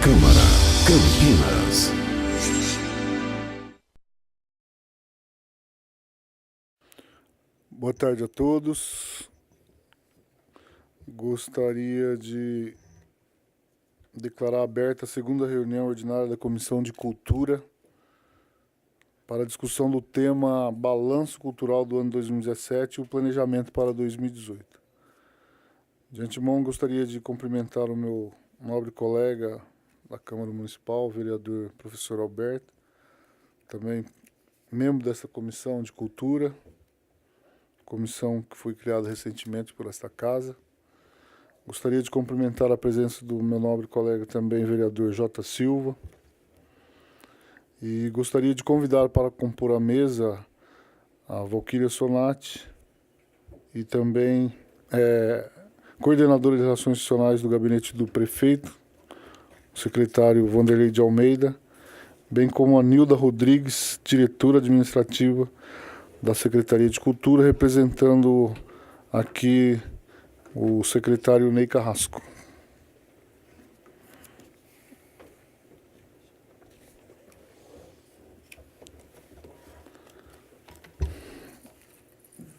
Câmara Campinas. Boa tarde a todos. Gostaria de declarar aberta a segunda reunião ordinária da Comissão de Cultura para a discussão do tema Balanço Cultural do ano 2017 e o planejamento para 2018. De antemão, gostaria de cumprimentar o meu nobre colega da Câmara Municipal, o vereador professor Alberto, também membro dessa Comissão de Cultura, comissão que foi criada recentemente por esta casa. Gostaria de cumprimentar a presença do meu nobre colega também, vereador J. Silva. E gostaria de convidar para compor a mesa a Valquíria Sonati e também coordenadora de Relações Institucionais do Gabinete do Prefeito, o secretário Vanderlei de Almeida, bem como a Nilda Rodrigues, diretora administrativa da Secretaria de Cultura, representando aqui o secretário Ney Carrasco.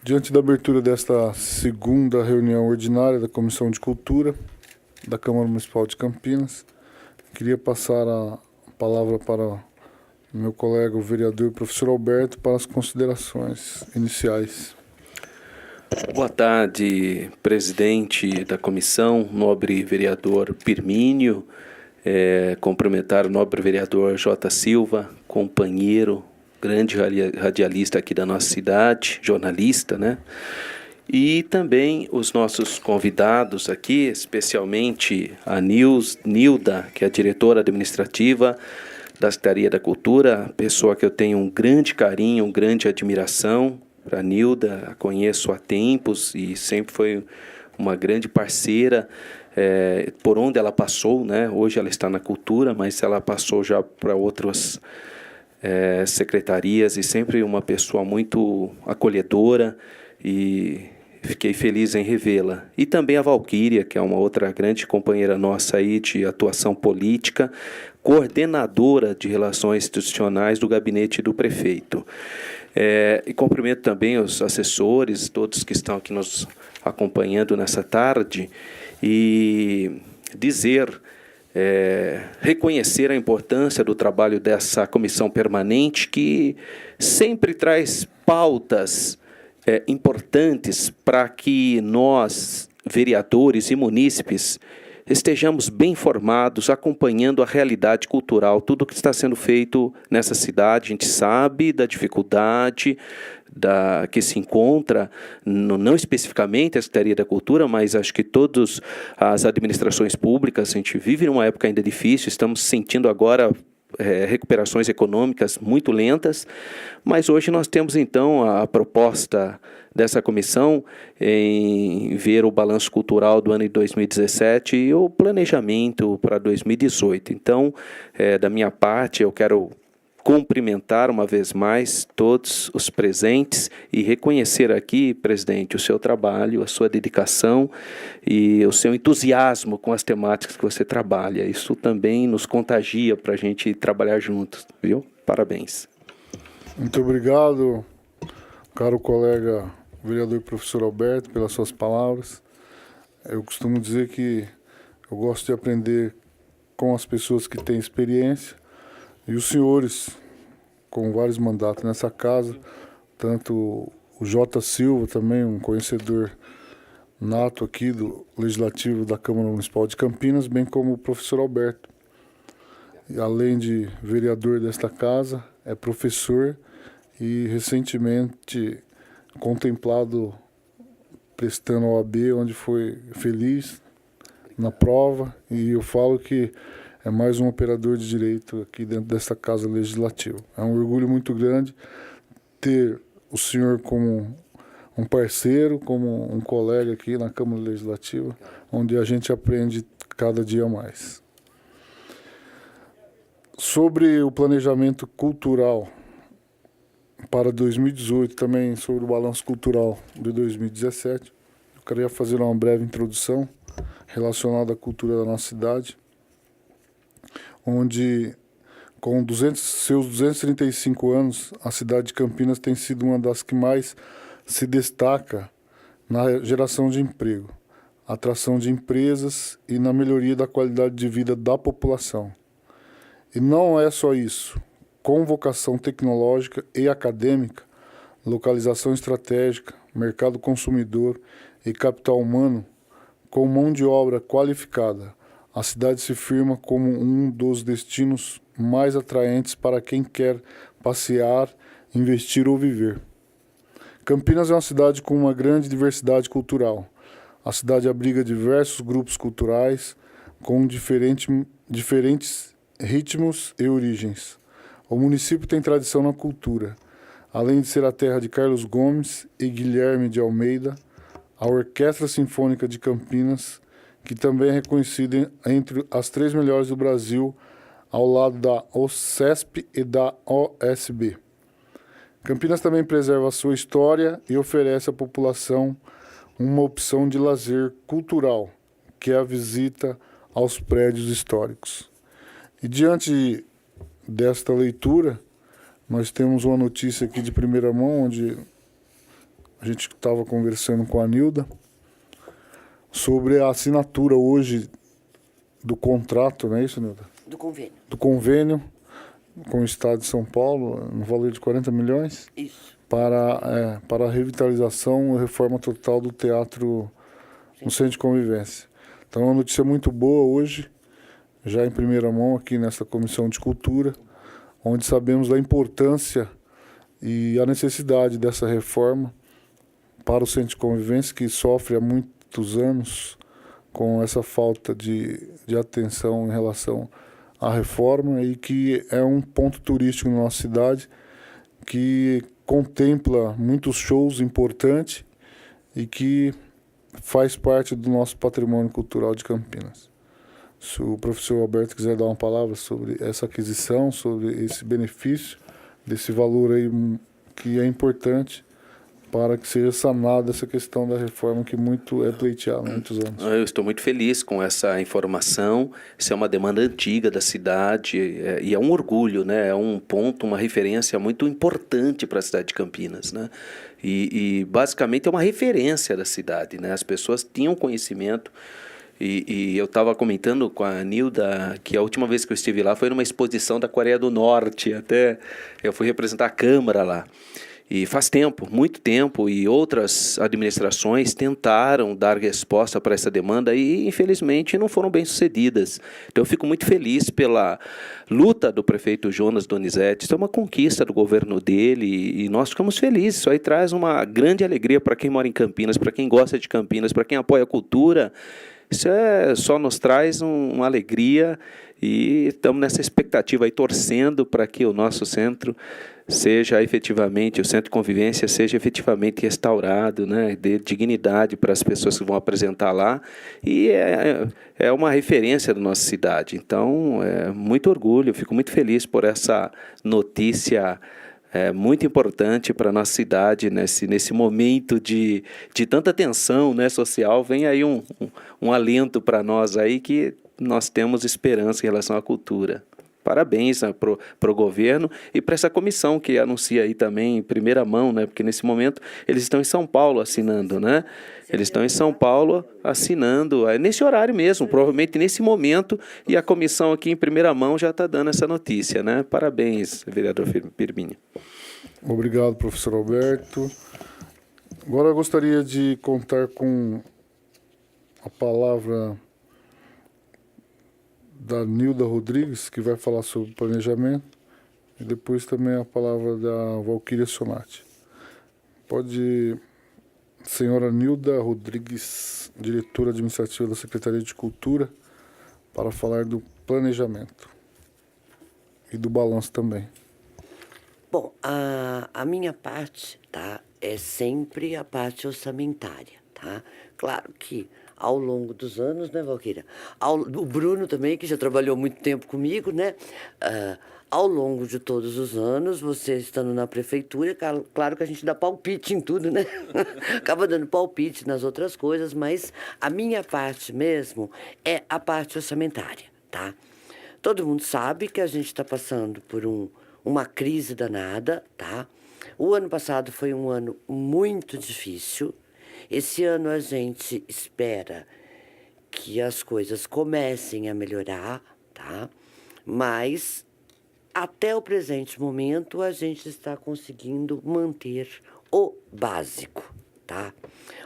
Diante da abertura desta segunda reunião ordinária da Comissão de Cultura da Câmara Municipal de Campinas, queria passar a palavra para o meu colega, o vereador professor Alberto, para as considerações iniciais. Boa tarde, presidente da comissão, nobre vereador Pirmínio, cumprimentar o nobre vereador J. Silva, companheiro, grande radialista aqui da nossa cidade, jornalista, né? E também os nossos convidados aqui, especialmente a Nilda, que é a diretora administrativa da Secretaria da Cultura, pessoa que eu tenho um grande carinho, grande admiração para a Nilda, a conheço há tempos e sempre foi uma grande parceira por onde ela passou, né? Hoje ela está na cultura, mas ela passou já para outras secretarias e sempre uma pessoa muito acolhedora e fiquei feliz em revê-la. E também a Valquíria, que é uma outra grande companheira nossa aí de atuação política, coordenadora de relações institucionais do gabinete do prefeito. E cumprimento também os assessores, todos que estão aqui nos acompanhando nessa tarde, e dizer, reconhecer a importância do trabalho dessa comissão permanente, que sempre traz pautas importantes para que nós, vereadores e munícipes, estejamos bem informados, acompanhando a realidade cultural, tudo que está sendo feito nessa cidade. A gente sabe da dificuldade que se encontra, não especificamente a Secretaria da Cultura, mas acho que todas as administrações públicas. A gente vive numa época ainda difícil, estamos sentindo agora recuperações econômicas muito lentas, mas hoje nós temos então a proposta dessa comissão em ver o balanço cultural do ano de 2017 e o planejamento para 2018. Então, da minha parte, eu quero cumprimentar uma vez mais todos os presentes e reconhecer aqui, presidente, o seu trabalho, a sua dedicação e o seu entusiasmo com as temáticas que você trabalha. Isso também nos contagia para a gente trabalhar juntos, viu? Parabéns. Muito obrigado, caro colega vereador professor Alberto, pelas suas palavras. Eu costumo dizer que eu gosto de aprender com as pessoas que têm experiência. E os senhores, com vários mandatos nessa casa, tanto o J. Silva, também um conhecedor nato aqui do Legislativo da Câmara Municipal de Campinas, bem como o professor Alberto. E, além de vereador desta casa, é professor e recentemente contemplado prestando a OAB, onde foi feliz na prova, e eu falo que é mais um operador de direito aqui dentro desta Casa Legislativa. É um orgulho muito grande ter o senhor como um parceiro, como um colega aqui na Câmara Legislativa, onde a gente aprende cada dia mais. Sobre o planejamento cultural para 2018, também sobre o balanço cultural de 2017, eu queria fazer uma breve introdução relacionada à cultura da nossa cidade. onde, com seus 235 anos, a cidade de Campinas tem sido uma das que mais se destaca na geração de emprego, atração de empresas e na melhoria da qualidade de vida da população. E não é só isso. Com vocação tecnológica e acadêmica, localização estratégica, mercado consumidor e capital humano, com mão de obra qualificada, a cidade se firma como um dos destinos mais atraentes para quem quer passear, investir ou viver. Campinas é uma cidade com uma grande diversidade cultural. A cidade abriga diversos grupos culturais com diferentes ritmos e origens. O município tem tradição na cultura. Além de ser a terra de Carlos Gomes e Guilherme de Almeida, a Orquestra Sinfônica de Campinas, que também é reconhecida entre as 3 melhores do Brasil, ao lado da OCESP e da OSB. Campinas também preserva a sua história e oferece à população uma opção de lazer cultural, que é a visita aos prédios históricos. E diante desta leitura, nós temos uma notícia aqui de primeira mão, onde a gente estava conversando com a Nilda, sobre a assinatura hoje do contrato, não é isso, Nilda? Do convênio. Do convênio com o Estado de São Paulo, no valor de 40 milhões, Isso. para a revitalização e reforma total do teatro no Centro de Convivência. Então é uma notícia muito boa hoje, já em primeira mão aqui nessa Comissão de Cultura, onde sabemos da importância e a necessidade dessa reforma para o Centro de Convivência, que sofre há muitos anos com essa falta de atenção em relação à reforma, e que é um ponto turístico na nossa cidade, que contempla muitos shows importantes e que faz parte do nosso patrimônio cultural de Campinas. Se o professor Alberto quiser dar uma palavra sobre essa aquisição, sobre esse benefício, desse valor aí que é importante para que seja sanada essa questão da reforma que muito é pleiteada há muitos anos. Eu estou muito feliz com essa informação. Isso é uma demanda antiga da cidade e é um orgulho, né? É um ponto, uma referência muito importante para a cidade de Campinas, né? E basicamente é uma referência da cidade, né? As pessoas tinham conhecimento. E eu estava comentando com a Nilda que a última vez que eu estive lá foi numa exposição da Coreia do Norte. Até eu fui representar a Câmara lá. E faz tempo, muito tempo, e outras administrações tentaram dar resposta para essa demanda e, infelizmente, não foram bem-sucedidas. Então, eu fico muito feliz pela luta do prefeito Jonas Donizete. Isso é uma conquista do governo dele e nós ficamos felizes. Isso aí traz uma grande alegria para quem mora em Campinas, para quem gosta de Campinas, para quem apoia a cultura. Isso só nos traz uma alegria e estamos nessa expectativa aí, torcendo para que o nosso centro seja efetivamente, o Centro de Convivência seja efetivamente restaurado, né, dê dignidade para as pessoas que vão apresentar lá, e é uma referência da nossa cidade. Então, muito orgulho, fico muito feliz por essa notícia muito importante para a nossa cidade, nesse momento de tanta tensão, né, social. Vem aí um alento para nós aí, que nós temos esperança em relação à cultura. Parabéns para o governo e para essa comissão que anuncia aí também em primeira mão, né? Porque nesse momento eles estão em São Paulo assinando, né? Eles estão em São Paulo assinando, nesse horário mesmo, provavelmente nesse momento, e a comissão aqui em primeira mão já está dando essa notícia, né? Parabéns, vereador Firmino. Obrigado, professor Alberto. Agora eu gostaria de contar com a palavra da Nilda Rodrigues, que vai falar sobre planejamento, e depois também a palavra da Valquíria Sonati. Pode, senhora Nilda Rodrigues, diretora administrativa da Secretaria de Cultura, para falar do planejamento e do balanço também. Bom, a minha parte, tá, é sempre a parte orçamentária, tá? Claro que ao longo dos anos, né, Valquíria? O Bruno também, que já trabalhou muito tempo comigo, né? Ao longo de todos os anos, você estando na prefeitura, claro que a gente dá palpite em tudo, né? Acaba dando palpite nas outras coisas, mas a minha parte mesmo é a parte orçamentária, tá? Todo mundo sabe que a gente está passando por uma crise danada, tá? O ano passado foi um ano muito difícil. Esse ano a gente espera que as coisas comecem a melhorar, tá? Mas até o presente momento a gente está conseguindo manter o básico, tá?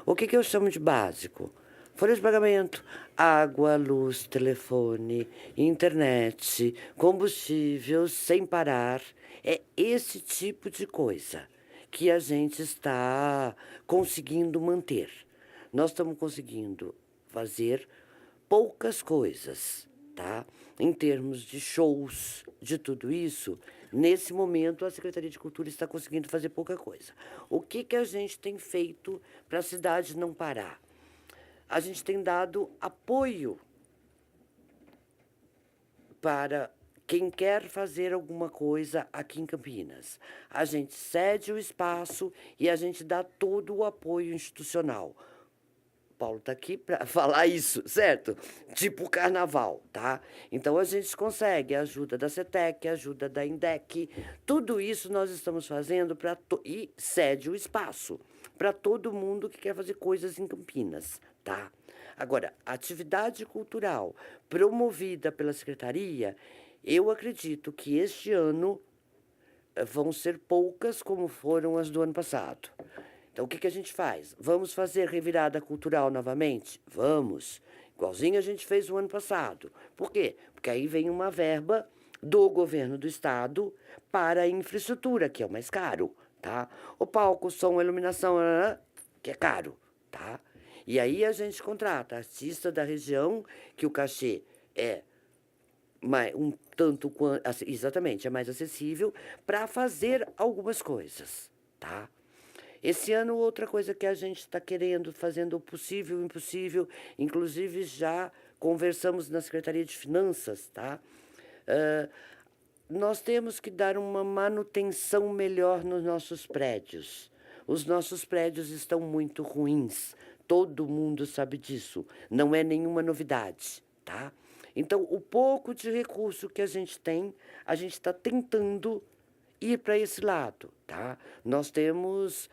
O que eu chamo de básico? Folha de pagamento, água, luz, telefone, internet, combustível sem parar. É esse tipo de coisa que a gente está conseguindo manter. Nós estamos conseguindo fazer poucas coisas, tá? Em termos de shows, de tudo isso, nesse momento a Secretaria de Cultura está conseguindo fazer pouca coisa. O que a gente tem feito para a cidade não parar? A gente tem dado apoio para quem quer fazer alguma coisa aqui em Campinas. A gente cede o espaço e a gente dá todo o apoio institucional. Paulo está aqui para falar isso, certo? Tipo carnaval, tá? Então a gente consegue a ajuda da CETEC, a ajuda da INDEC, tudo isso nós estamos fazendo e cede o espaço para todo mundo que quer fazer coisas em Campinas, tá? Agora, a atividade cultural promovida pela Secretaria, eu acredito que este ano vão ser poucas como foram as do ano passado. Então, o que a gente faz? Vamos fazer revirada cultural novamente? Vamos. Igualzinho a gente fez o ano passado. Por quê? Porque aí vem uma verba do governo do estado para a infraestrutura, que é o mais caro, tá? O palco, som, iluminação, que é caro, tá? E aí a gente contrata artista da região, que o cachê é exatamente, é mais acessível, para fazer algumas coisas, tá? Esse ano, outra coisa que a gente está querendo, fazendo o possível e o impossível, inclusive já conversamos na Secretaria de Finanças, tá? Nós temos que dar uma manutenção melhor nos nossos prédios. Os nossos prédios estão muito ruins, todo mundo sabe disso, não é nenhuma novidade, tá? Então, o pouco de recurso que a gente tem, a gente está tentando ir para esse lado, tá? Nós temos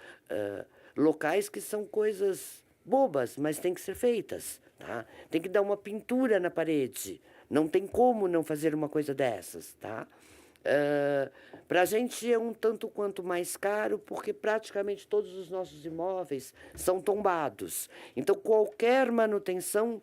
locais que são coisas bobas, mas tem que ser feitas, tá? Tem que dar uma pintura na parede, não tem como não fazer uma coisa dessas, tá? Para a gente é um tanto quanto mais caro, porque praticamente todos os nossos imóveis são tombados. Então, qualquer manutenção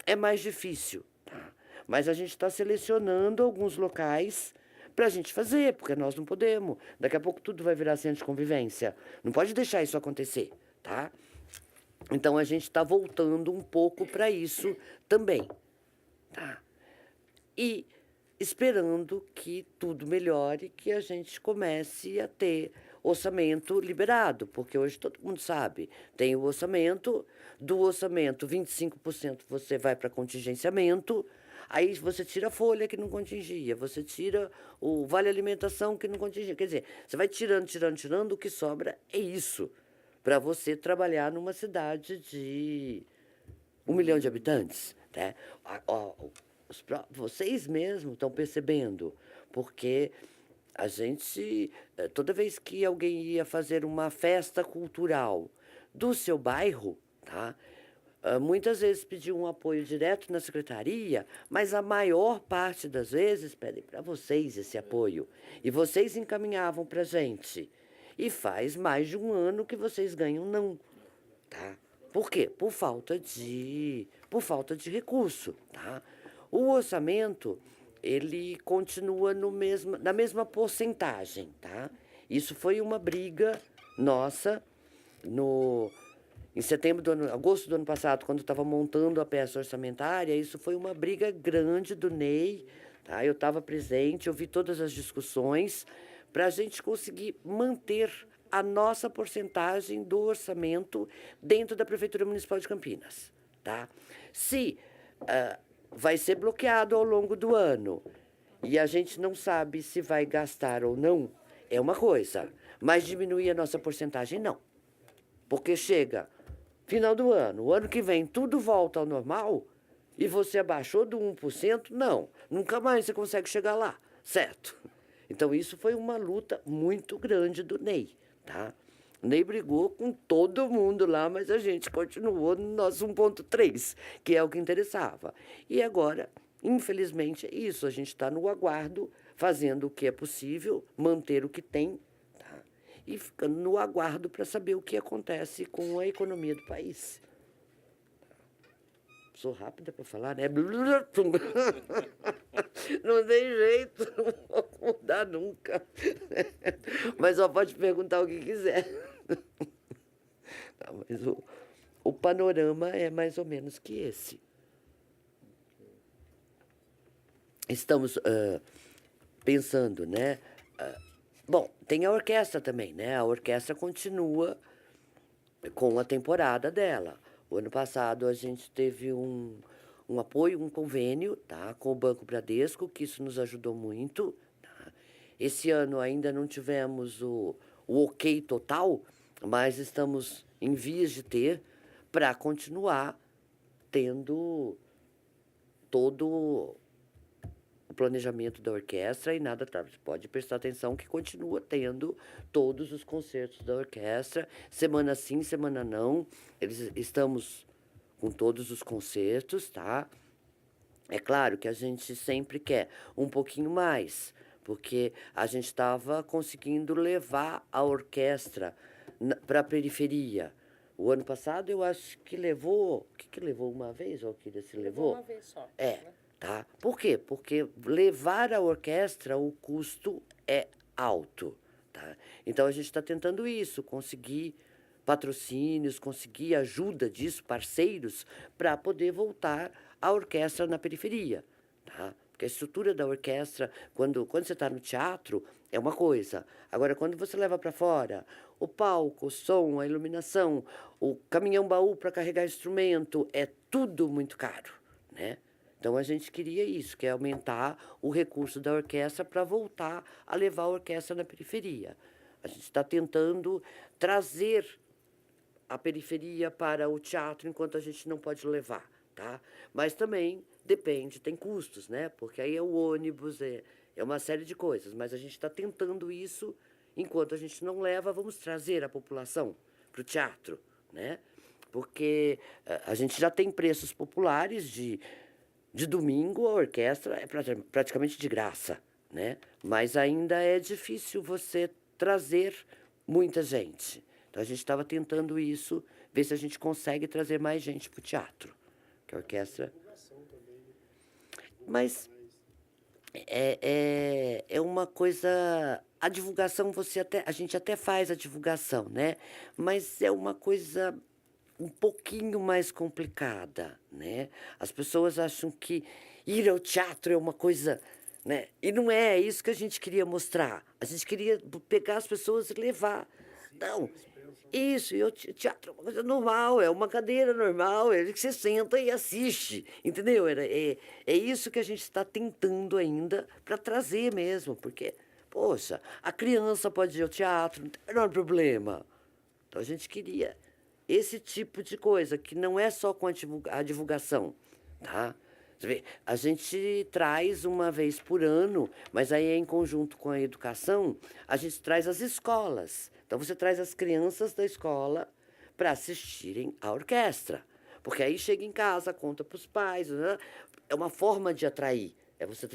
é mais difícil, tá? Mas a gente está selecionando alguns locais para a gente fazer, porque nós não podemos. Daqui a pouco tudo vai virar centro de convivência. Não pode deixar isso acontecer, tá? Então, a gente está voltando um pouco para isso também, tá? E esperando que tudo melhore, que a gente comece a ter orçamento liberado, porque hoje todo mundo sabe, tem o orçamento, do orçamento 25% você vai para contingenciamento, aí você tira a folha que não contingia, você tira o vale alimentação que não contingia, quer dizer, você vai tirando, o que sobra é isso, para você trabalhar numa cidade de 1 milhão de habitantes, né? Vocês mesmos estão percebendo, porque a gente, toda vez que alguém ia fazer uma festa cultural do seu bairro, tá? Muitas vezes pediam um apoio direto na secretaria, mas a maior parte das vezes pedem para vocês esse apoio. E vocês encaminhavam para a gente. E faz mais de um ano que vocês ganham não, tá? Por quê? Por falta de recurso, tá? O orçamento, ele continua na mesma porcentagem, tá? Isso foi uma briga nossa em agosto do ano passado, quando estava montando a peça orçamentária. Isso foi uma briga grande do Ney, tá? Eu estava presente, eu vi todas as discussões para a gente conseguir manter a nossa porcentagem do orçamento dentro da Prefeitura Municipal de Campinas, tá? Se vai ser bloqueado ao longo do ano e a gente não sabe se vai gastar ou não, é uma coisa, mas diminuir a nossa porcentagem, não. Porque chega final do ano, o ano que vem tudo volta ao normal, e você abaixou do 1%, não, nunca mais você consegue chegar lá, certo? Então isso foi uma luta muito grande do Ney, tá? O Ney brigou com todo mundo lá, mas a gente continuou no nosso 1,3, que é o que interessava. E agora, infelizmente, é isso, a gente está no aguardo, fazendo o que é possível, manter o que tem, tá? E ficando no aguardo para saber o que acontece com a economia do país. Sou rápida para falar, né? Não tem jeito, não vou mudar nunca. Mas só pode perguntar o que quiser. Não, mas o panorama é mais ou menos que esse. Estamos pensando, né? Bom, tem a orquestra também, né? A orquestra continua com a temporada dela. O ano passado a gente teve um apoio, um convênio, tá, com o Banco Bradesco, que isso nos ajudou muito. Tá? Esse ano ainda não tivemos o ok total, mas estamos em vias de ter para continuar tendo todo o planejamento da orquestra e nada tá. Você pode prestar atenção que continua tendo todos os concertos da orquestra, semana sim, semana não. Estamos com todos os concertos, tá? É claro que a gente sempre quer um pouquinho mais, porque a gente estava conseguindo levar a orquestra para a periferia. O ano passado eu acho que levou... O que levou uma vez, Valquíria? Se levou? Uma vez só. É. Né? Tá? Por quê? Porque levar a orquestra, o custo é alto. Tá? Então, a gente está tentando isso, conseguir patrocínios, conseguir ajuda disso, parceiros, para poder voltar a orquestra na periferia. Tá? Porque a estrutura da orquestra, quando você está no teatro, é uma coisa. Agora, quando você leva para fora o palco, o som, a iluminação, o caminhão-baú para carregar instrumento, é tudo muito caro, né? Então, a gente queria isso, que é aumentar o recurso da orquestra para voltar a levar a orquestra na periferia. A gente está tentando trazer a periferia para o teatro enquanto a gente não pode levar, tá? Mas também depende, tem custos, né? Porque aí é o ônibus, é uma série de coisas. Mas a gente está tentando isso, enquanto a gente não leva, vamos trazer a população para o teatro, né? Porque a gente já tem preços populares de domingo, a orquestra é praticamente de graça, né? Mas ainda é difícil você trazer muita gente. Então, a gente estava tentando isso, ver se a gente consegue trazer mais gente para o teatro. Que a orquestra... Mas é uma coisa... A divulgação, a gente até faz a divulgação, né? Mas é uma coisa um pouquinho mais complicada, né? As pessoas acham que ir ao teatro é uma coisa, né? E não é isso que a gente queria mostrar. A gente queria pegar as pessoas e levar. Não, isso, e o teatro é uma coisa normal, é uma cadeira normal, é que você senta e assiste, entendeu? É isso que a gente está tentando ainda para trazer mesmo, porque, poxa, a criança pode ir ao teatro, não tem o menor problema. Então a gente queria esse tipo de coisa, que não é só com a divulgação, tá? Você vê, a gente traz uma vez por ano, mas aí é em conjunto com a educação, a gente traz as escolas. Então você traz as crianças da escola para assistirem à orquestra. Porque aí chega em casa, conta para os pais, né? É uma forma de atrair, é você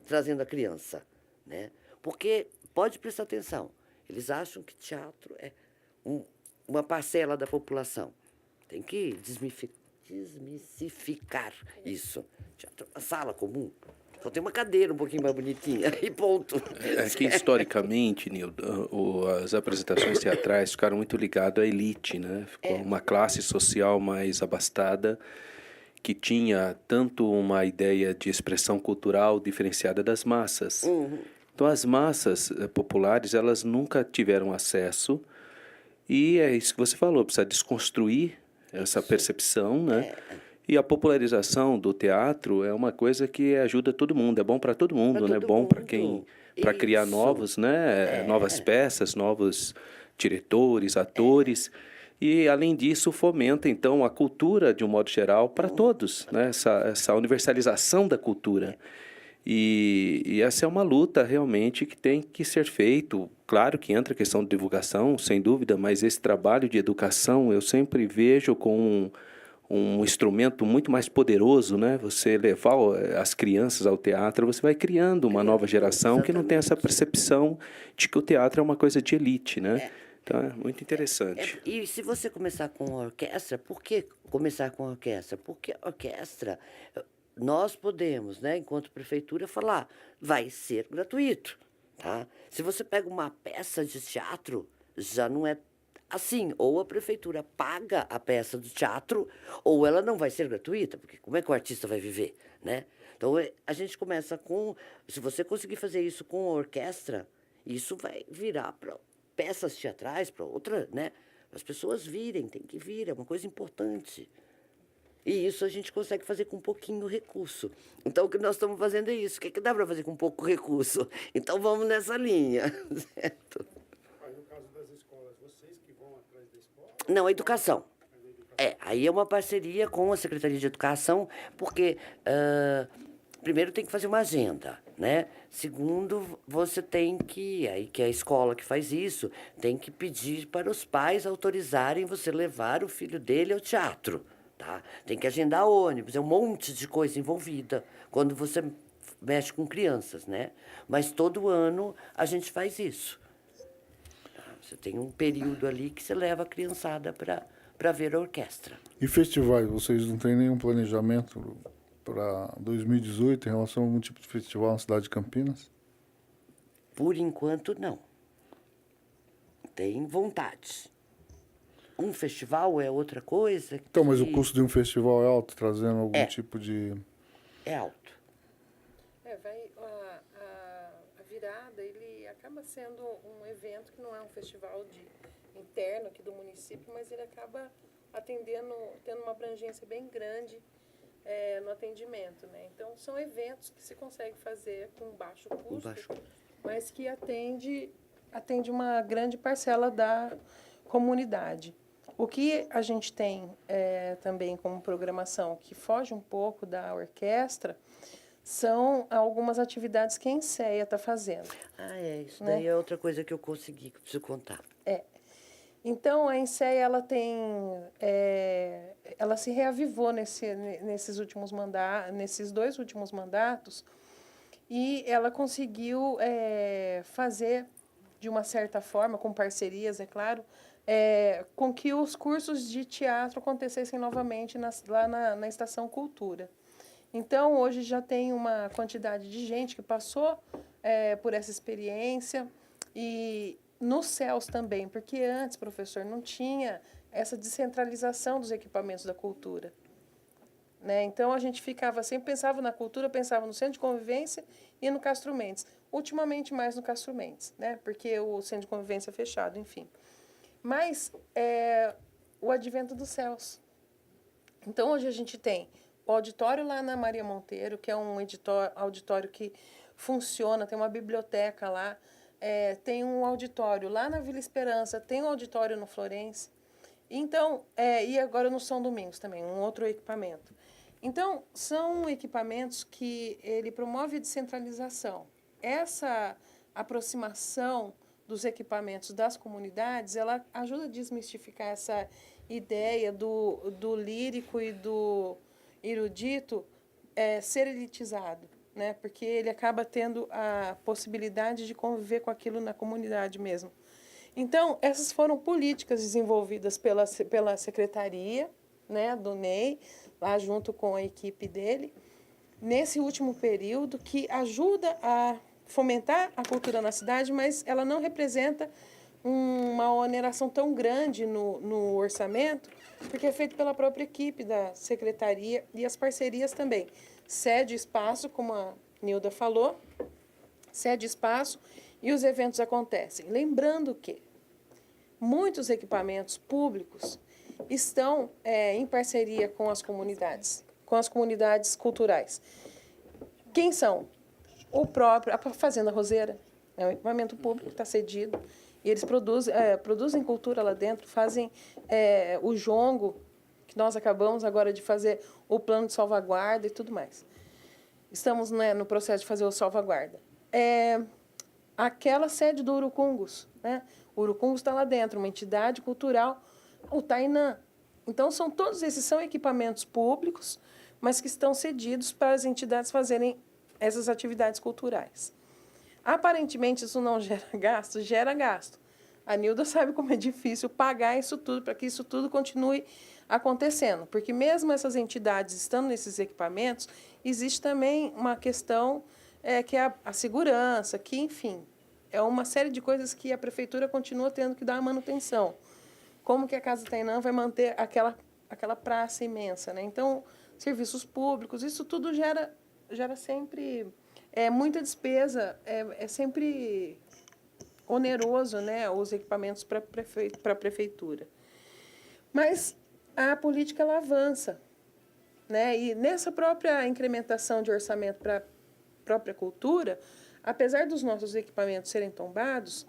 trazendo a criança, né? Porque, pode prestar atenção, eles acham que teatro é uma parcela da população. Tem que desmistificar isso. Teatro é uma sala comum. Só tem uma cadeira um pouquinho mais bonitinha e ponto. É que, historicamente, Nildo, as apresentações teatrais ficaram muito ligadas à elite, né? Ficou uma classe social mais abastada, que tinha tanto uma ideia de expressão cultural diferenciada das massas. Uhum. Então, as massas populares, elas nunca tiveram acesso, e é isso que você falou, precisa desconstruir essa percepção, né? E a popularização do teatro é uma coisa que ajuda todo mundo, é bom para todo mundo, né? É bom para quem, para criar novos, né? Novas peças, novos diretores, atores. e, além disso, fomenta, então, a cultura, de um modo geral, para todos, né? Essa universalização da cultura. E essa é uma luta, realmente, que tem que ser feito. Claro que entra a questão de divulgação, sem dúvida, mas esse trabalho de educação eu sempre vejo com um instrumento muito mais poderoso, né? Você levar as crianças ao teatro, você vai criando uma nova geração que não tem essa percepção de que o teatro é uma coisa de elite, né? Então, é muito interessante. E se você começar com a orquestra, por que começar com a orquestra? Porque a orquestra, nós podemos, né, enquanto prefeitura, falar, vai ser gratuito, tá? Se você pega uma peça de teatro, já não é assim, ou a prefeitura paga a peça do teatro, ou ela não vai ser gratuita, porque como é que o artista vai viver, né? Então, a gente começa com... Se você conseguir fazer isso com a orquestra, isso vai virar para peças teatrais, para outra, né? As pessoas virem, tem que vir, é uma coisa importante. E isso a gente consegue fazer com pouquinho recurso. Então, o que nós estamos fazendo é isso. O que dá para fazer com pouco recurso? Então, vamos nessa linha, certo? Aí, no caso das escolas, vocês que vão atrás da escola? Não, a educação. Aí é uma parceria com a Secretaria de Educação, porque, primeiro, tem que fazer uma agenda, né? Segundo, você tem que, aí que é a escola que faz isso, tem que pedir para os pais autorizarem você levar o filho dele ao teatro, tá? Tem que agendar ônibus, é um monte de coisa envolvida quando você mexe com crianças, né? Mas todo ano a gente faz isso. Você tem um período ali que você leva a criançada para ver a orquestra. E festivais, vocês não têm nenhum planejamento para 2018 em relação a algum tipo de festival na cidade de Campinas? Por enquanto, não. Tem vontade. Um festival é outra coisa. Então, mas o custo de um festival é alto, trazendo algum tipo de... É alto. A virada, ele acaba sendo um evento que não é um festival interno aqui do município, mas ele acaba tendo uma abrangência bem grande no atendimento, né? Então, são eventos que se consegue fazer com baixo custo, mas que atende uma grande parcela da comunidade. O que a gente tem também como programação que foge um pouco da orquestra são algumas atividades que a Enseia está fazendo. Isso daí é outra coisa que eu consegui, que eu preciso contar. Então, a Enseia, ela se reavivou nesses dois últimos mandatos, e ela conseguiu fazer, de uma certa forma, com parcerias, é claro, com que os cursos de teatro acontecessem novamente lá na Estação Cultura. Então, hoje já tem uma quantidade de gente que passou por essa experiência, e nos CELS também, porque antes, professor, não tinha essa descentralização dos equipamentos da cultura, né? Então, a gente sempre pensava na cultura, pensava no Centro de Convivência e no Castro Mendes. Ultimamente, mais no Castro Mendes, né? Porque o Centro de Convivência é fechado, enfim. Mas o advento dos CELS. Então, hoje a gente tem o auditório lá na Maria Monteiro, que é um auditório que funciona, tem uma biblioteca lá, tem um auditório lá na Vila Esperança, tem um auditório no Florence. Então, e agora no São Domingos também, um outro equipamento. Então, são equipamentos que ele promove a descentralização. Essa aproximação dos equipamentos das comunidades, ela ajuda a desmistificar essa ideia do lírico e do erudito ser elitizado, né? Porque ele acaba tendo a possibilidade de conviver com aquilo na comunidade mesmo. Então, essas foram políticas desenvolvidas pela secretaria, né, do Ney, lá junto com a equipe dele, nesse último período, que ajuda a fomentar a cultura na cidade, mas ela não representa uma oneração tão grande no orçamento, porque é feito pela própria equipe da secretaria e as parcerias também. Cede espaço, como a Nilda falou, cede espaço e os eventos acontecem. Lembrando que muitos equipamentos públicos estão em parceria com as comunidades culturais. Quem são? A Fazenda Roseira, é um equipamento público que está cedido. E eles produzem cultura lá dentro, fazem o jongo, que nós acabamos agora de fazer o plano de salvaguarda e tudo mais. Estamos, né, no processo de fazer o salvaguarda. Aquela sede do Urucungus, né? O Urucungus está lá dentro, uma entidade cultural, o Tainã. Então, todos esses são equipamentos públicos, mas que estão cedidos para as entidades fazerem essas atividades culturais. Aparentemente, isso não gera gasto? Gera gasto. A Nilda sabe como é difícil pagar isso tudo, para que isso tudo continue acontecendo. Porque mesmo essas entidades estando nesses equipamentos, existe também uma questão que é a segurança, que, enfim, é uma série de coisas que a prefeitura continua tendo que dar manutenção. Como que a Casa Tainã vai manter aquela praça imensa, né? Então, serviços públicos, isso tudo gera sempre muita despesa, é sempre oneroso, né, os equipamentos para a prefeitura. Mas a política ela avança, né? E nessa própria incrementação de orçamento para a própria cultura, apesar dos nossos equipamentos serem tombados,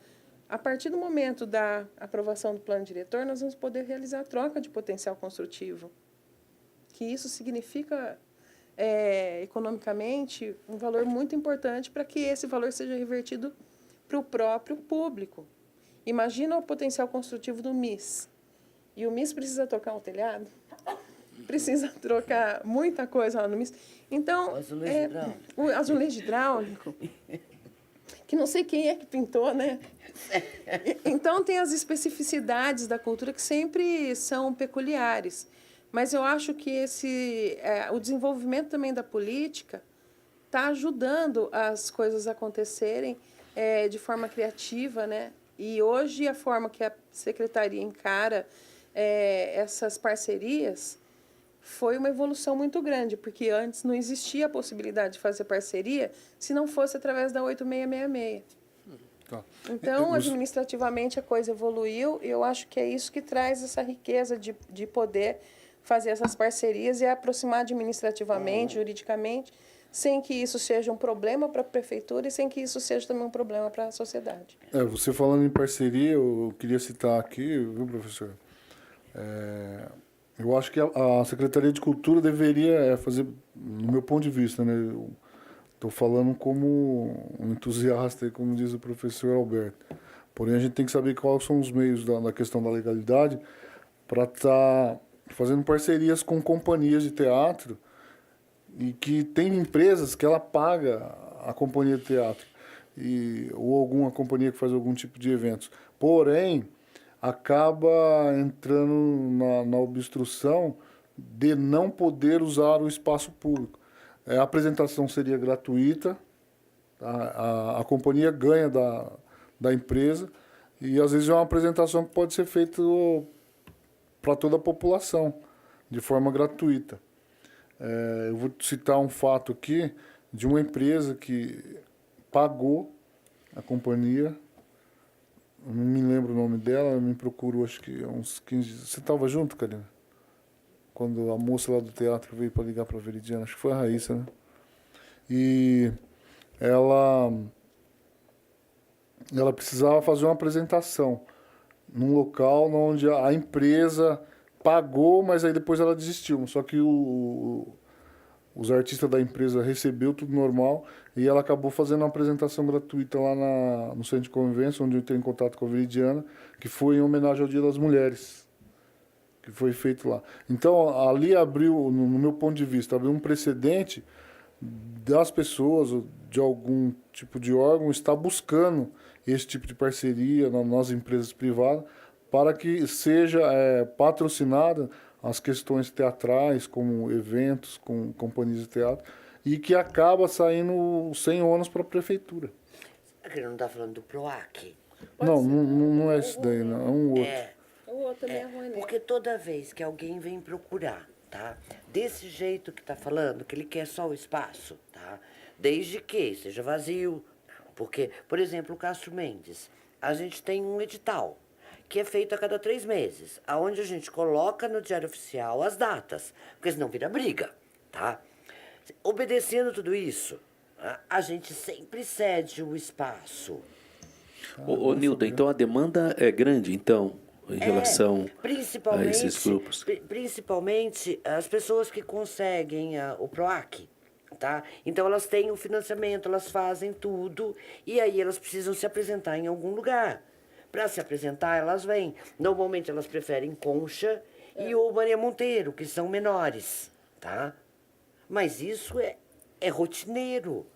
a partir do momento da aprovação do plano diretor, nós vamos poder realizar a troca de potencial construtivo, que isso significa economicamente um valor muito importante para que esse valor seja revertido para o próprio público. Imagina o potencial construtivo do MIS. E o MIS precisa trocar o telhado, precisa trocar muita coisa lá no MIS. Então, o azulejo hidráulico, que não sei quem é que pintou, né? Então, tem as especificidades da cultura que sempre são peculiares. Mas eu acho que o desenvolvimento também da política está ajudando as coisas a acontecerem de forma criativa, né? E hoje a forma que a secretaria encara essas parcerias foi uma evolução muito grande, porque antes não existia a possibilidade de fazer parceria se não fosse através da 8666. Tá. Então, administrativamente, a coisa evoluiu e eu acho que é isso que traz essa riqueza de poder fazer essas parcerias e aproximar administrativamente, juridicamente, sem que isso seja um problema para a prefeitura e sem que isso seja também um problema para a sociedade. Você falando em parceria, eu queria citar aqui, viu, professor? Eu acho que a Secretaria de Cultura deveria fazer, no meu ponto de vista, né? Estou falando como um entusiasta, como diz o professor Alberto. Porém, a gente tem que saber quais são os meios da questão da legalidade para estar fazendo parcerias com companhias de teatro e que tem empresas que ela paga a companhia de teatro ou alguma companhia que faz algum tipo de eventos. Porém, acaba entrando na obstrução de não poder usar o espaço público. A apresentação seria gratuita, a companhia ganha da empresa e às vezes é uma apresentação que pode ser feita para toda a população, de forma gratuita. Eu vou citar um fato aqui de uma empresa que pagou a companhia, não me lembro o nome dela, me procurou acho que há uns 15 dias. Você estava junto, Karina? Quando a moça lá do teatro veio para ligar para a Veridiana, acho que foi a Raíssa, né? E ela precisava fazer uma apresentação num local onde a empresa pagou, mas aí depois ela desistiu. Só que os artistas da empresa recebeu tudo normal e ela acabou fazendo uma apresentação gratuita lá no Centro de Convivência, onde eu entrei em contato com a Veridiana, que foi em homenagem ao Dia das Mulheres, que foi feito lá. Então, ali abriu, no meu ponto de vista, abriu um precedente das pessoas, de algum tipo de órgão, estar buscando esse tipo de parceria nas empresas privadas, para que seja patrocinada as questões teatrais, como eventos, com companhias de teatro, e que acaba saindo sem ônus para a prefeitura. Será que ele não está falando do PROAC? Não é isso daí, não, é um outro. O outro também é ruim, né? Porque toda vez que alguém vem procurar, tá? Desse jeito que está falando, que ele quer só o espaço, tá? Desde que seja vazio. Porque, por exemplo, o Castro Mendes, a gente tem um edital que é feito a cada 3 meses, aonde a gente coloca no Diário Oficial as datas, porque senão vira briga, tá? Obedecendo tudo isso, a gente sempre cede o espaço. Ô, Nilda, então a demanda é grande, então, em relação a Principalmente, esses grupos? principalmente as pessoas que conseguem o PROAC, tá? Então elas têm o financiamento, elas fazem tudo e aí elas precisam se apresentar em algum lugar. Para se apresentar, elas vêm. Normalmente elas preferem Concha e ou Maria Monteiro, que são menores, tá? Mas isso é rotineiro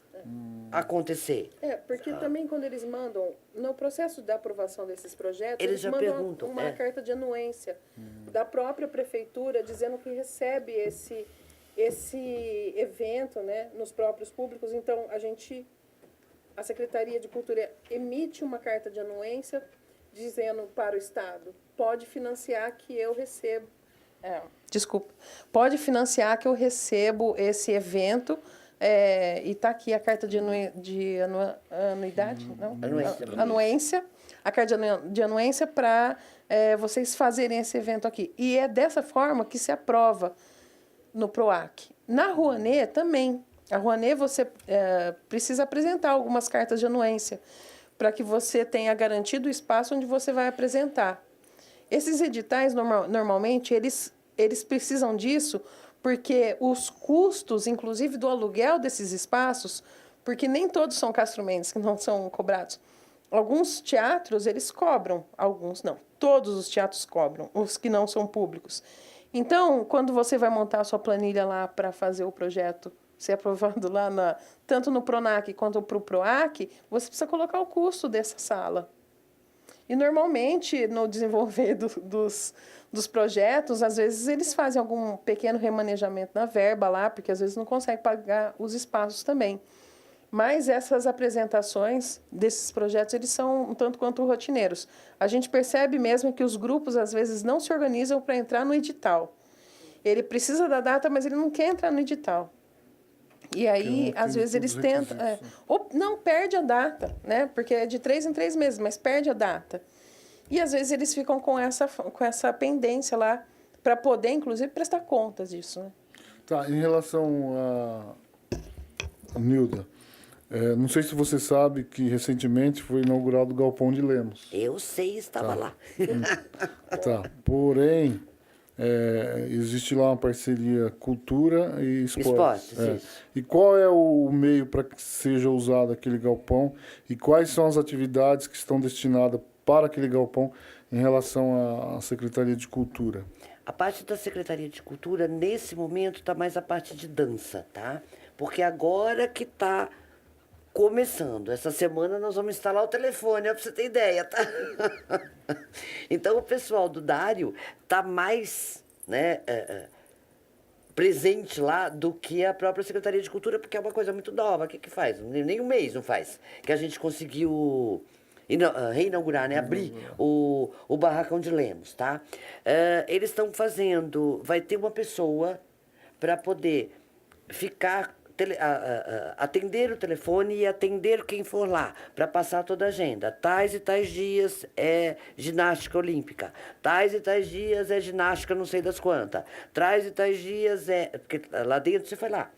acontecer. Porque também quando eles mandam, no processo da aprovação desses projetos, Eles já mandam perguntam, uma carta de anuência da própria prefeitura dizendo que recebe esse evento, né, nos próprios públicos. Então, a Secretaria de Cultura emite uma carta de anuência dizendo para o Estado, pode financiar que eu recebo. Desculpa. Pode financiar que eu recebo esse evento. E está aqui a carta de anuidade, não? Anuência. A carta de anuência para vocês fazerem esse evento aqui. E é dessa forma que se aprova no PROAC. Na Rouanet também. A Rouanet você precisa apresentar algumas cartas de anuência para que você tenha garantido o espaço onde você vai apresentar. Esses editais, normalmente, eles precisam disso porque os custos, inclusive do aluguel desses espaços, porque nem todos são Castro Mendes que não são cobrados. Alguns teatros, eles cobram, alguns não. Todos os teatros cobram, os que não são públicos. Então, quando você vai montar a sua planilha lá para fazer o projeto ser aprovado lá, tanto no PRONAC quanto para o PROAC, você precisa colocar o custo dessa sala. E, normalmente, no desenvolver dos projetos, às vezes eles fazem algum pequeno remanejamento na verba lá, porque às vezes não conseguem pagar os espaços também. Mas essas apresentações desses projetos, eles são um tanto quanto rotineiros. A gente percebe mesmo que os grupos, às vezes, não se organizam para entrar no edital. Ele precisa da data, mas ele não quer entrar no edital. E aí, às vezes, eles tentam... ou não, perde a data, né? Porque é de 3 em 3 meses, mas perde a data. E, às vezes, eles ficam com essa pendência lá para poder, inclusive, prestar contas disso, né? Tá, em relação a Nilda, não sei se você sabe que recentemente foi inaugurado o Galpão de Lemos. Eu sei, estava lá. Tá, porém, existe lá uma parceria cultura e esportes. Esportes, isso. E qual é o meio para que seja usado aquele galpão e quais são as atividades que estão destinadas para aquele galpão em relação à Secretaria de Cultura? A parte da Secretaria de Cultura, nesse momento, está mais a parte de dança, tá? Porque agora que está começando. Essa semana nós vamos instalar o telefone, para você ter ideia, tá? Então, o pessoal do Dário está mais, né, presente lá do que a própria Secretaria de Cultura, porque é uma coisa muito nova. O que faz? Nem um mês não faz. Que a gente conseguiu reinaugurar, né? Abrir o Barracão de Lemos, tá? Eles estão fazendo... Vai ter uma pessoa para poder ficar... atender o telefone e atender quem for lá, para passar toda a agenda. Tais e tais dias é ginástica olímpica. Tais e tais dias é ginástica não sei das quantas. Tais e tais dias é... Porque lá dentro você foi lá.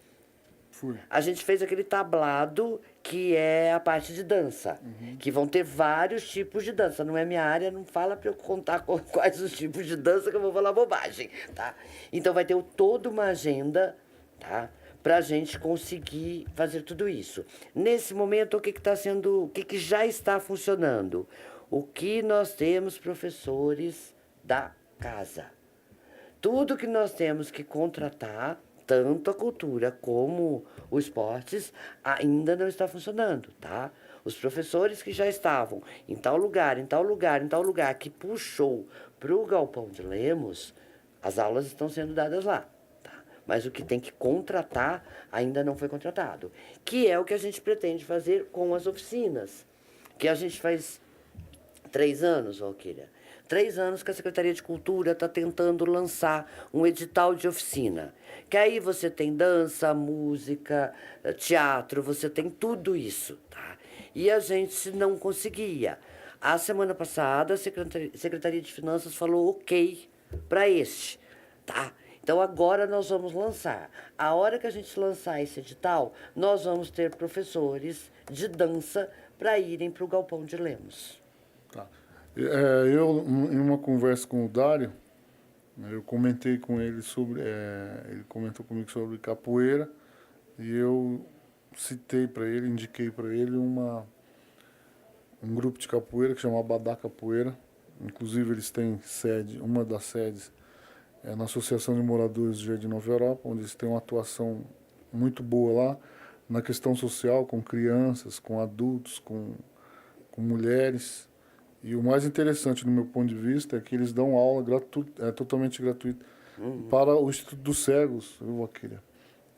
Fui. A gente fez aquele tablado que é a parte de dança, que vão ter vários tipos de dança. Não é minha área, não fala para eu contar quais os tipos de dança que eu vou falar bobagem, tá? Então vai ter toda uma agenda, tá? Para a gente conseguir fazer tudo isso. Nesse momento, o que já está funcionando? O que nós temos professores da casa. Tudo que nós temos que contratar, tanto a cultura como os esportes, ainda não está funcionando, tá? Os professores que já estavam em tal lugar, em tal lugar, em tal lugar, que puxou para o Galpão de Lemos, as aulas estão sendo dadas lá. Mas o que tem que contratar ainda não foi contratado. Que é o que a gente pretende fazer com as oficinas. Que a gente faz 3 anos, Valquíria. 3 anos que a Secretaria de Cultura está tentando lançar um edital de oficina. Que aí você tem dança, música, teatro, você tem tudo isso, tá? E a gente não conseguia. A semana passada, a Secretaria de Finanças falou ok para este, tá? Então, agora nós vamos lançar. A hora que a gente lançar esse edital, nós vamos ter professores de dança para irem para o Galpão de Lemos. Tá. Eu, em uma conversa com o Dário, eu comentei com ele sobre... ele comentou comigo sobre capoeira e eu citei para ele, indiquei para ele um grupo de capoeira que chama Abadá Capoeira. Inclusive, eles têm sede, uma das sedes é na Associação de Moradores do Jardim Nova Europa, onde eles têm uma atuação muito boa lá, na questão social, com crianças, com adultos, com mulheres. E o mais interessante, do meu ponto de vista, é que eles dão aula totalmente gratuita para o Instituto dos Cegos, viu, Valquíria?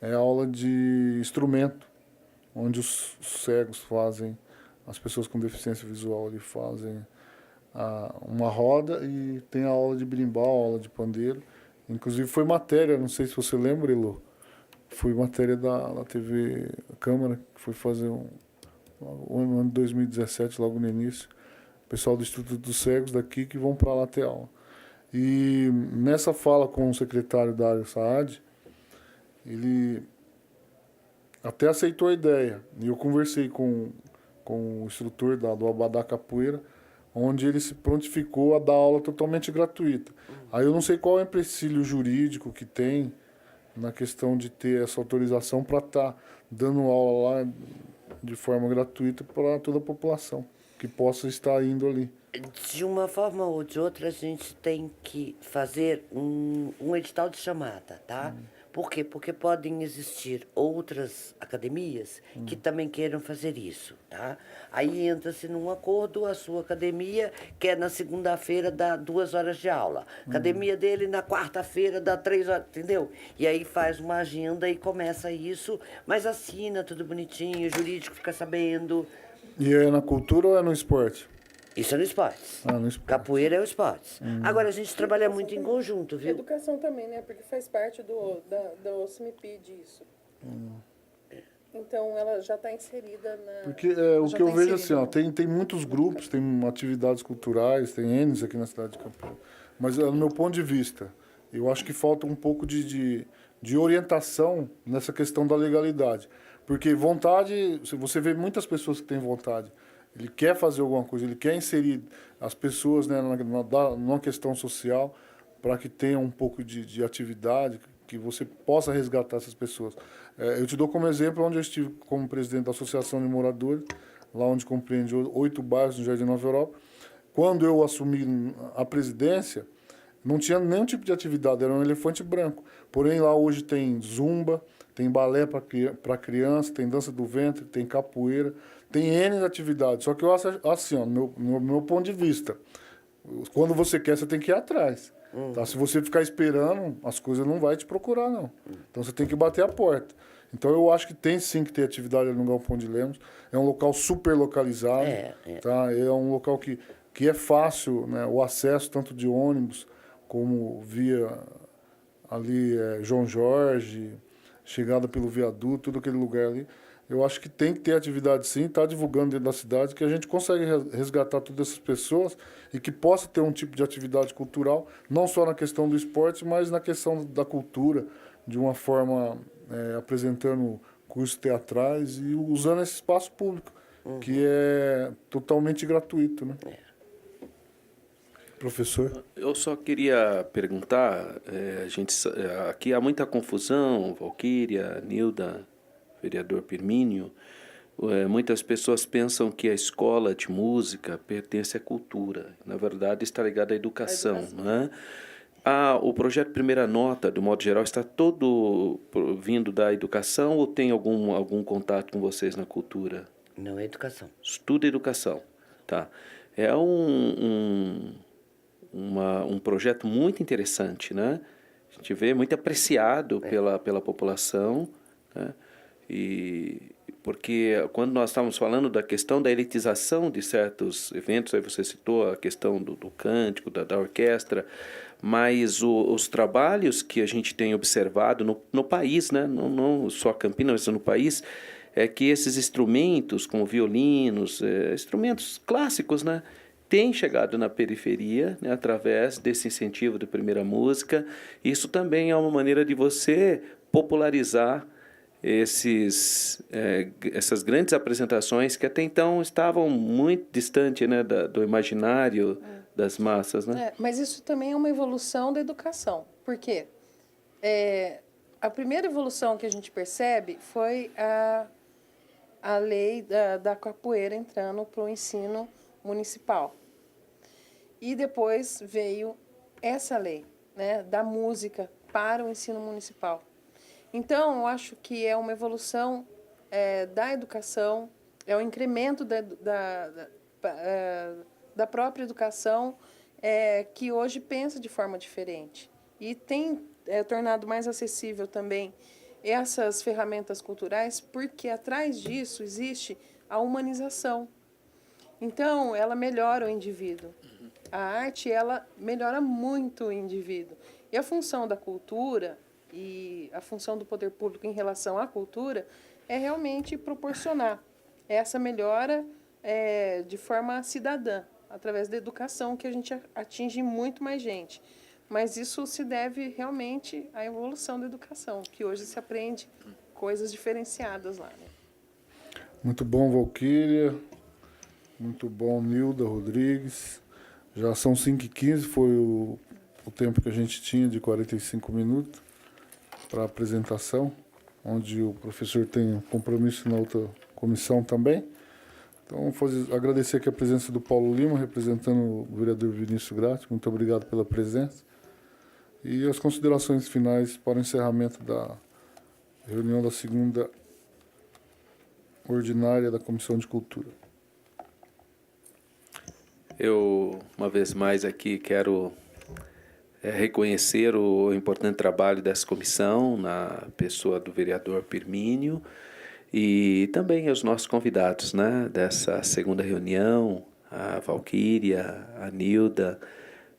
É aula de instrumento, onde os cegos fazem, as pessoas com deficiência visual ali fazem uma roda e tem a aula de berimbau, aula de pandeiro. Inclusive foi matéria, não sei se você lembra, Elô, foi matéria da TV Câmara, que foi fazer no ano de 2017, logo no início, o pessoal do Instituto dos Cegos daqui que vão para lá ter aula. E nessa fala com o secretário Dário Saad, ele até aceitou a ideia. E eu conversei com o instrutor do Abadá Capoeira, onde ele se prontificou a dar aula totalmente gratuita. Aí eu não sei qual é o empecilho jurídico que tem na questão de ter essa autorização para estar dando aula lá de forma gratuita para toda a população que possa estar indo ali. De uma forma ou de outra, a gente tem que fazer um edital de chamada, tá? Por quê? Porque podem existir outras academias que também queiram fazer isso, tá? Aí entra-se num acordo, a sua academia quer na segunda-feira dar 2 horas de aula. A academia dele na quarta-feira dá 3 horas, entendeu? E aí faz uma agenda e começa isso, mas assina tudo bonitinho, o jurídico fica sabendo. E é na cultura ou é no esporte? Isso é no esporte. No esporte. Capoeira é o esporte. Agora, a gente trabalha muito em conjunto, viu? Educação também, né? Porque faz parte do CMPID isso. Então, ela já está inserida na... Porque o que eu vejo assim, ó, tem muitos grupos, tem atividades culturais, tem N aqui na cidade de Campinas. Mas, no meu ponto de vista, eu acho que falta um pouco de orientação nessa questão da legalidade. Porque vontade, você vê muitas pessoas que têm vontade, ele quer fazer alguma coisa, ele quer inserir as pessoas, né, numa questão social para que tenha um pouco de atividade, que você possa resgatar essas pessoas. Eu te dou como exemplo onde eu estive como presidente da Associação de Moradores, lá onde compreende 8 bairros no Jardim Nova Europa. Quando eu assumi a presidência, não tinha nenhum tipo de atividade, era um elefante branco. Porém, lá hoje tem zumba, tem balé para criança, tem dança do ventre, tem capoeira, tem N atividades. Só que eu acho assim, ó, no meu ponto de vista, quando você quer, você tem que ir atrás. Tá? Se você ficar esperando, as coisas não vão te procurar, não. Então você tem que bater a porta. Então eu acho que tem sim que ter atividade ali no Galpão de Lemos. É um local super localizado. Tá? É um local que é fácil, né, o acesso tanto de ônibus como via ali João Jorge, chegada pelo viaduto, todo aquele lugar ali. Eu acho que tem que ter atividade sim, está divulgando dentro da cidade, que a gente consegue resgatar todas essas pessoas e que possa ter um tipo de atividade cultural, não só na questão do esporte, mas na questão da cultura, de uma forma apresentando cursos teatrais e usando esse espaço público, que é totalmente gratuito, né? Professor? Eu só queria perguntar, aqui há muita confusão, Valquíria, Nilda, vereador Pirmínio, muitas pessoas pensam que a escola de música pertence à cultura, na verdade está ligada à educação, né? O projeto Primeira Nota, do modo geral, está todo vindo da educação ou tem algum contato com vocês na cultura? Não, é educação. Estudo e educação, tá. É um projeto muito interessante, né? A gente vê muito apreciado pela população, né? E porque quando nós estávamos falando da questão da elitização de certos eventos, aí você citou a questão do cântico, da orquestra, mas os trabalhos que a gente tem observado no país, né? Não só Campinas, mas no país, é que esses instrumentos, como violinos, instrumentos clássicos, né, têm chegado na periferia, né, através desse incentivo de primeira música. Isso também é uma maneira de você popularizar essas grandes apresentações que até então estavam muito distantes, né, do imaginário das massas, né? Mas isso também é uma evolução da educação. Por quê? A primeira evolução que a gente percebe foi a lei da capoeira entrando para o ensino municipal. E depois veio essa lei, né, da música para o ensino municipal. Então, eu acho que é uma evolução da educação, é um incremento da própria educação que hoje pensa de forma diferente. E tem tornado mais acessível também essas ferramentas culturais, porque atrás disso existe a humanização. Então, ela melhora o indivíduo. A arte, ela melhora muito o indivíduo. E a função da cultura e a função do poder público em relação à cultura é realmente proporcionar essa melhora de forma cidadã, através da educação, que a gente atinge muito mais gente. Mas isso se deve realmente à evolução da educação, que hoje se aprende coisas diferenciadas lá, né? Muito bom, Valquíria. Muito bom, Nilda Rodrigues. Já são 5h15, foi o tempo que a gente tinha de 45 minutos para a apresentação, onde o professor tem compromisso na outra comissão também. Então, agradecer aqui a presença do Paulo Lima, representando o vereador Vinícius Gratti. Muito obrigado pela presença. E as considerações finais para o encerramento da reunião da segunda ordinária da Comissão de Cultura. Eu, uma vez mais aqui, quero reconhecer o importante trabalho dessa comissão, na pessoa do vereador Pirmínio, e também os nossos convidados, né, dessa segunda reunião, a Valquíria, a Nilda.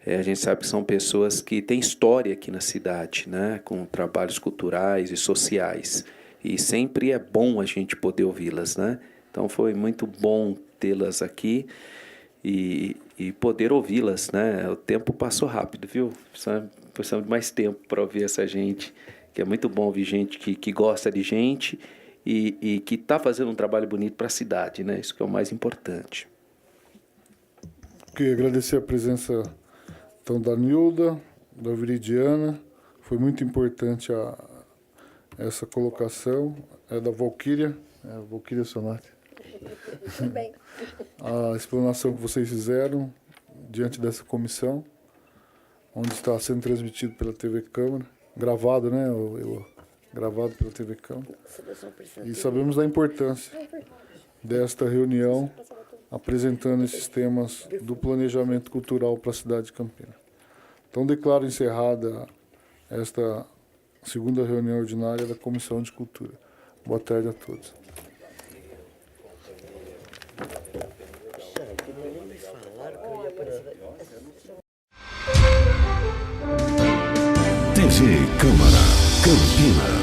A gente sabe que são pessoas que têm história aqui na cidade, né, com trabalhos culturais e sociais. E sempre é bom a gente poder ouvi-las, né? Então foi muito bom tê-las aqui e poder ouvi-las, né? O tempo passou rápido, viu? Precisamos de mais tempo para ouvir essa gente, que é muito bom ouvir gente que gosta de gente e que está fazendo um trabalho bonito para a cidade, né? Isso que é o mais importante. Queria agradecer a presença então da Nilda, da Viridiana. Foi muito importante essa colocação. É da Valquíria, Valquíria Sonati. Bem. A explanação que vocês fizeram diante dessa comissão, onde está sendo transmitido pela TV Câmara, gravado, né? Gravado pela TV Câmara. E sabemos da importância desta reunião, apresentando esses temas do planejamento cultural para a cidade de Campinas. Então, declaro encerrada esta segunda reunião ordinária da Comissão de Cultura. Boa tarde a todos. TV Câmara Campinas.